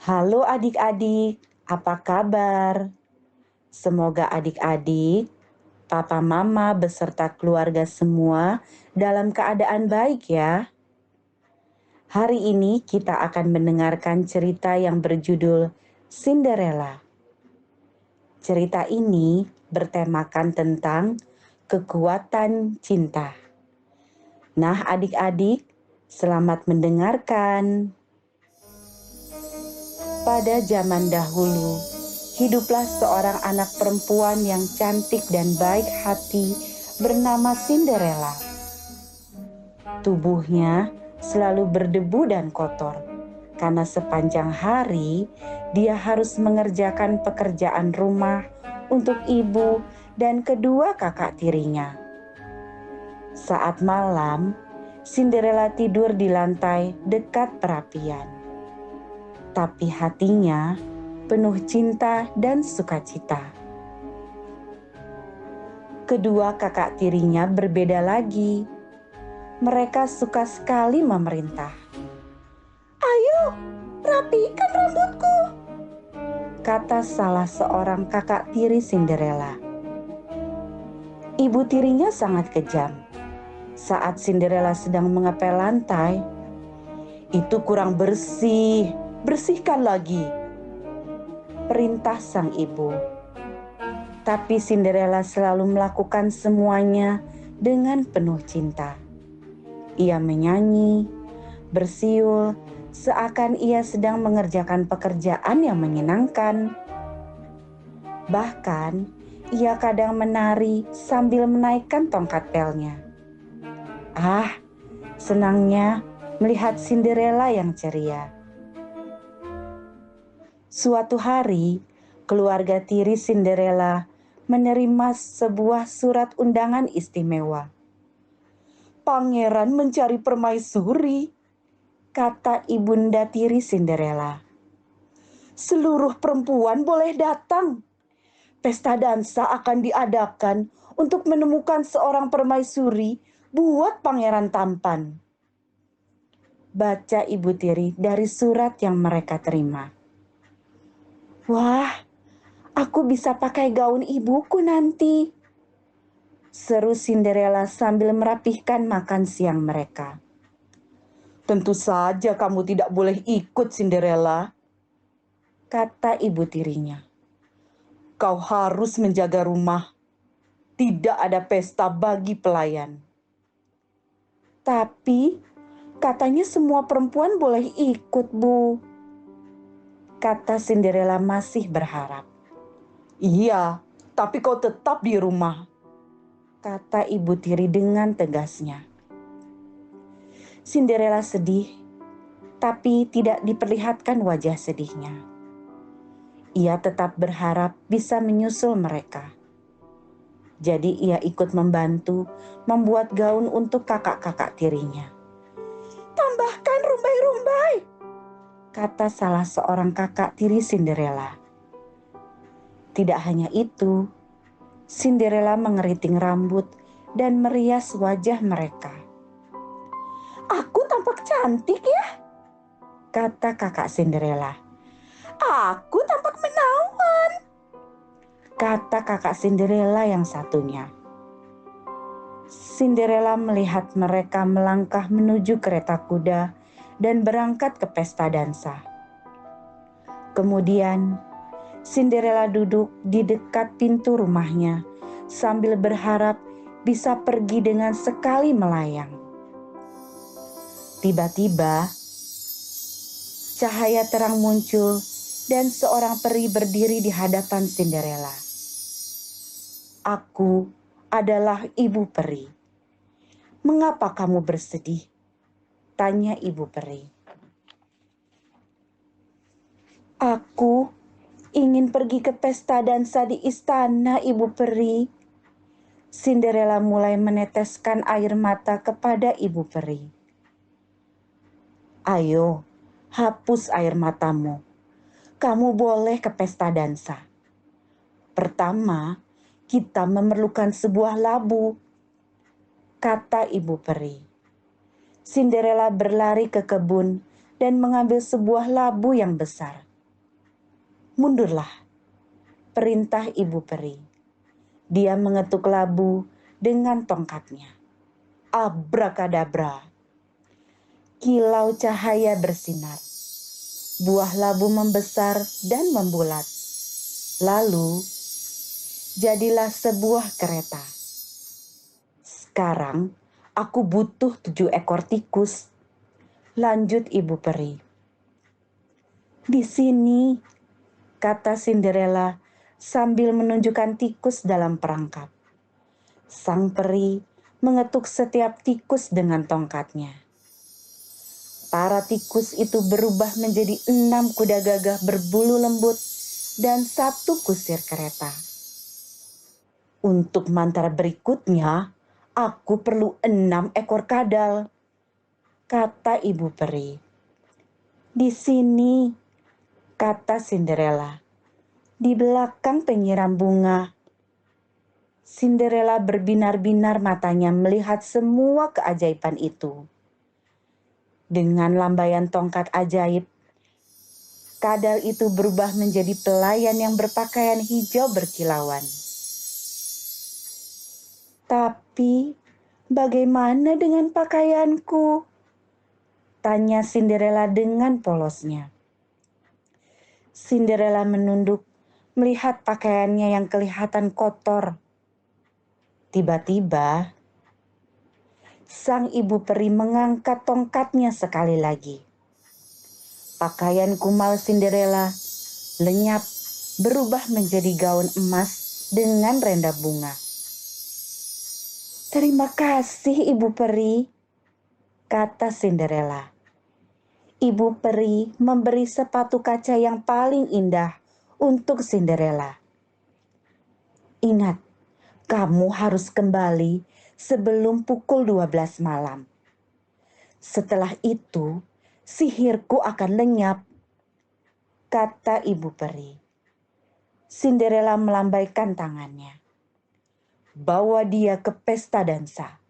Halo adik-adik, apa kabar? Semoga adik-adik, papa mama beserta keluarga semua dalam keadaan baik ya. Hari ini kita akan mendengarkan cerita yang berjudul Cinderella. Cerita ini bertemakan tentang kekuatan cinta. Nah adik-adik, selamat mendengarkan. Pada zaman dahulu, hiduplah seorang anak perempuan yang cantik dan baik hati bernama Cinderella. Tubuhnya selalu berdebu dan kotor, karena sepanjang hari dia harus mengerjakan pekerjaan rumah untuk ibu dan kedua kakak tirinya. Saat malam, Cinderella tidur di lantai dekat perapian. Tapi hatinya penuh cinta dan sukacita. Kedua kakak tirinya berbeda lagi. Mereka suka sekali memerintah. "Ayo, rapikan rambutku," kata salah seorang kakak tiri Cinderella. Ibu tirinya sangat kejam. Saat Cinderella sedang mengepel lantai, "Itu kurang bersih, bersihkan lagi," perintah sang ibu. Tapi Cinderella selalu melakukan semuanya dengan penuh cinta. Ia menyanyi, bersiul, seakan ia sedang mengerjakan pekerjaan yang menyenangkan. Bahkan, ia kadang menari sambil menaikkan tongkat pelnya. Ah, senangnya melihat Cinderella yang ceria. Suatu hari, keluarga tiri Cinderella menerima sebuah surat undangan istimewa. "Pangeran mencari permaisuri," kata ibunda tiri Cinderella. "Seluruh perempuan boleh datang. Pesta dansa akan diadakan untuk menemukan seorang permaisuri buat pangeran tampan." Baca ibu tiri dari surat yang mereka terima. "Wah, aku bisa pakai gaun ibuku nanti," seru Cinderella sambil merapihkan makan siang mereka. "Tentu saja kamu tidak boleh ikut, Cinderella," kata ibu tirinya. "Kau harus menjaga rumah. Tidak ada pesta bagi pelayan." "Tapi katanya semua perempuan boleh ikut, Bu," kata Cinderella masih berharap. "Iya, tapi kau tetap di rumah," kata ibu tiri dengan tegasnya. Cinderella sedih, tapi tidak diperlihatkan wajah sedihnya. Ia tetap berharap bisa menyusul mereka. Jadi ia ikut membantu membuat gaun untuk kakak-kakak tirinya. "Tambahkan rumbai-rumbai," kata salah seorang kakak tiri Cinderella. Tidak hanya itu, Cinderella mengeriting rambut dan merias wajah mereka. "Aku tampak cantik ya," kata kakak Cinderella. "Aku tampak menawan," kata kakak Cinderella yang satunya. Cinderella melihat mereka melangkah menuju kereta kuda dan berangkat ke pesta dansa. Kemudian, Cinderella duduk di dekat pintu rumahnya sambil berharap bisa pergi dengan sekali melayang. Tiba-tiba, cahaya terang muncul dan seorang peri berdiri di hadapan Cinderella. "Aku adalah ibu peri. Mengapa kamu bersedih?" tanya ibu peri. "Aku ingin pergi ke pesta dansa di istana, ibu peri." Cinderella mulai meneteskan air mata kepada ibu peri. "Ayo, hapus air matamu. Kamu boleh ke pesta dansa. Pertama, kita memerlukan sebuah labu," kata ibu peri. Cinderella berlari ke kebun dan mengambil sebuah labu yang besar. Mundurlah, perintah Ibu Peri. Dia mengetuk labu dengan tongkatnya. Abrakadabra. Kilau cahaya bersinar. Buah labu membesar dan membulat. Lalu, jadilah sebuah kereta. Sekarang, aku butuh 7 ekor tikus. Lanjut Ibu Peri. Di sini, kata Cinderella sambil menunjukkan tikus dalam perangkap. Sang peri mengetuk setiap tikus dengan tongkatnya. Para tikus itu berubah menjadi 6 kuda gagah berbulu lembut dan 1 kusir kereta. Untuk mantra berikutnya, aku perlu 6 ekor kadal, kata Ibu Peri. Di sini, kata Cinderella, di belakang penyiram bunga. Cinderella berbinar-binar matanya melihat semua keajaiban itu. Dengan lambaian tongkat ajaib, kadal itu berubah menjadi pelayan yang berpakaian hijau berkilauan. Tapi, bagaimana dengan pakaianku? Tanya Cinderella dengan polosnya. Cinderella menunduk melihat pakaiannya yang kelihatan kotor. Tiba-tiba, sang Ibu Peri mengangkat tongkatnya sekali lagi. Pakaian kumal Cinderella lenyap berubah menjadi gaun emas dengan renda bunga. Terima kasih Ibu Peri, kata Cinderella. Ibu Peri memberi sepatu kaca yang paling indah untuk Cinderella. Ingat, kamu harus kembali sebelum pukul 12 malam. Setelah itu, sihirku akan lenyap, kata Ibu Peri. Cinderella melambaikan tangannya. Bawa dia ke pesta dansa,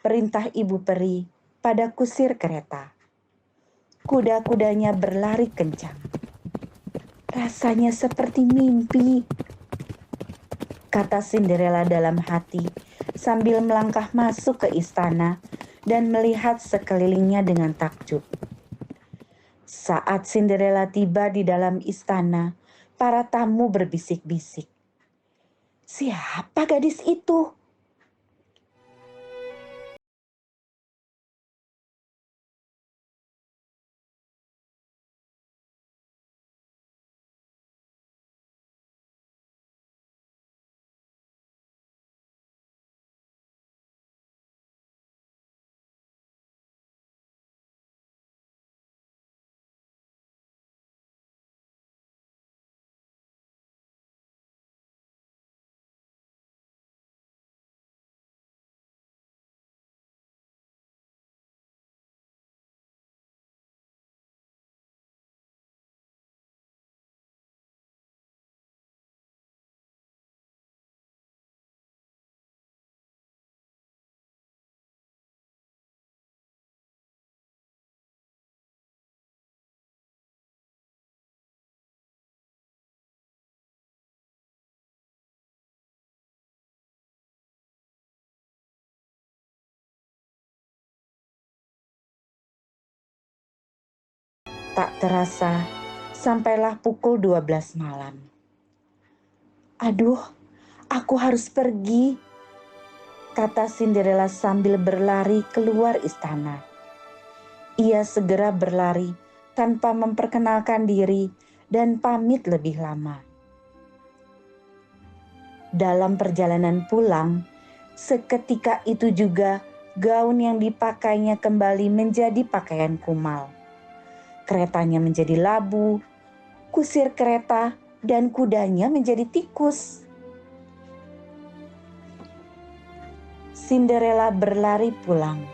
perintah Ibu Peri pada kusir kereta. Kuda-kudanya berlari kencang. Rasanya seperti mimpi, kata Cinderella dalam hati sambil melangkah masuk ke istana dan melihat sekelilingnya dengan takjub. Saat Cinderella tiba di dalam istana, para tamu berbisik-bisik. Siapa gadis itu? Tak terasa, sampailah pukul 12 malam. Aduh, aku harus pergi, kata Cinderella sambil berlari keluar istana. Ia segera berlari tanpa memperkenalkan diri dan pamit lebih lama. Dalam perjalanan pulang, seketika itu juga gaun yang dipakainya kembali menjadi pakaian kumal. Keretanya menjadi labu, kusir kereta dan kudanya menjadi tikus. Cinderella berlari pulang,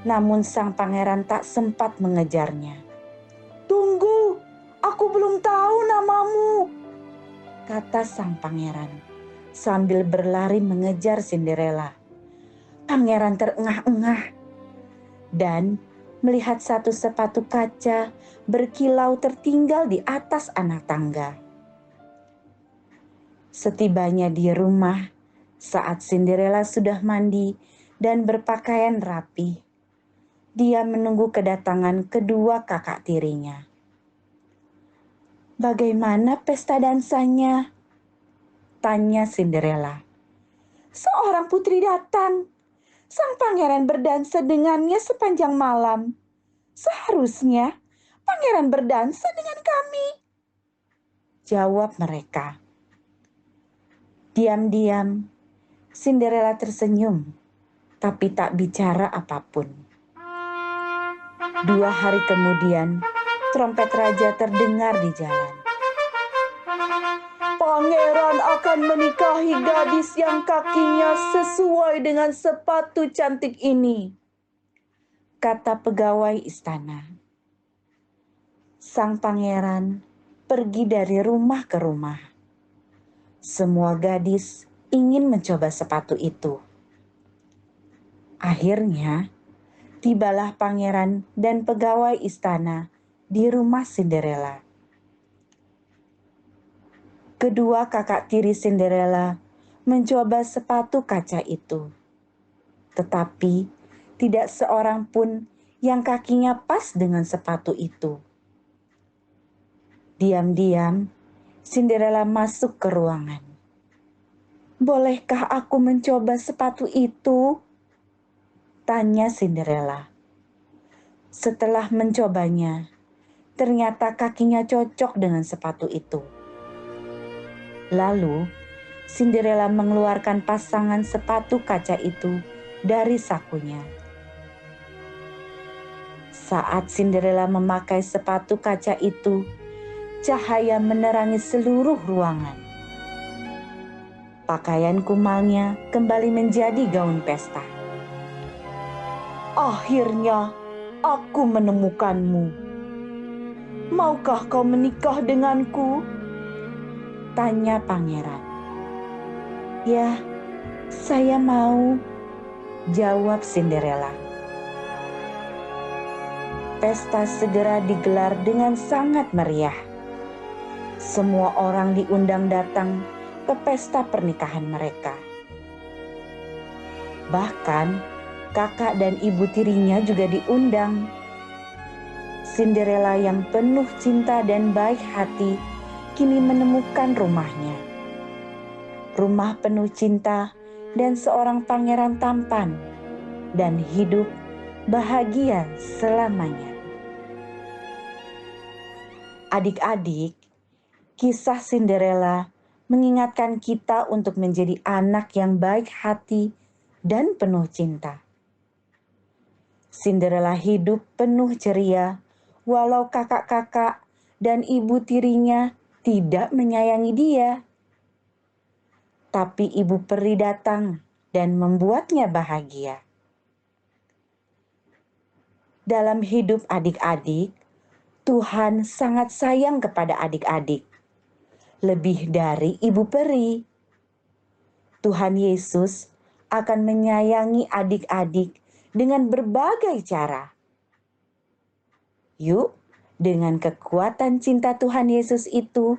namun sang pangeran tak sempat mengejarnya. Tunggu, aku belum tahu namamu, kata sang pangeran sambil berlari mengejar Cinderella. Pangeran terengah-engah dan melihat satu sepatu kaca berkilau tertinggal di atas anak tangga. Setibanya di rumah, saat Cinderella sudah mandi dan berpakaian rapi, dia menunggu kedatangan kedua kakak tirinya. "Bagaimana pesta dansanya?" tanya Cinderella. "Seorang putri datang. Sang pangeran berdansa dengannya sepanjang malam. Seharusnya pangeran berdansa dengan kami," jawab mereka. Diam-diam, Cinderella tersenyum, tapi tak bicara apapun. 2 hari kemudian, trompet raja terdengar di jalan. "Pangeran akan menikahi gadis yang kakinya sesuai dengan sepatu cantik ini," kata pegawai istana. Sang pangeran pergi dari rumah ke rumah. Semua gadis ingin mencoba sepatu itu. Akhirnya, tibalah pangeran dan pegawai istana di rumah Cinderella. Kedua kakak tiri Cinderella mencoba sepatu kaca itu. Tetapi tidak seorang pun yang kakinya pas dengan sepatu itu. Diam-diam, Cinderella masuk ke ruangan. "Bolehkah aku mencoba sepatu itu?" tanya Cinderella. Setelah mencobanya, ternyata kakinya cocok dengan sepatu itu. Lalu, Cinderella mengeluarkan pasangan sepatu kaca itu dari sakunya. Saat Cinderella memakai sepatu kaca itu, cahaya menerangi seluruh ruangan. Pakaian kumalnya kembali menjadi gaun pesta. "Akhirnya, aku menemukanmu. Maukah kau menikah denganku?" tanya pangeran. "Ya, saya mau," jawab Cinderella. Pesta segera digelar dengan sangat meriah. Semua orang diundang datang ke pesta pernikahan mereka. Bahkan kakak dan ibu tirinya juga diundang. Cinderella yang penuh cinta dan baik hati kini menemukan rumahnya. Rumah penuh cinta dan seorang pangeran tampan, dan hidup bahagia selamanya. Adik-adik, kisah Cinderella mengingatkan kita untuk menjadi anak yang baik hati dan penuh cinta. Cinderella hidup penuh ceria, walau kakak-kakak dan ibu tirinya tidak menyayangi dia. Tapi ibu peri datang dan membuatnya bahagia. Dalam hidup adik-adik, Tuhan sangat sayang kepada adik-adik, lebih dari ibu peri. Tuhan Yesus akan menyayangi adik-adik dengan berbagai cara. Yuk, dengan kekuatan cinta Tuhan Yesus itu,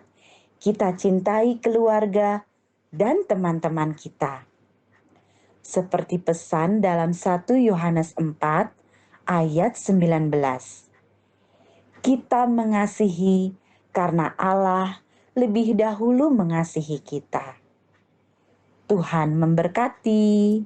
kita cintai keluarga dan teman-teman kita. Seperti pesan dalam 1 Yohanes 4 ayat 19. Kita mengasihi karena Allah lebih dahulu mengasihi kita. Tuhan memberkati.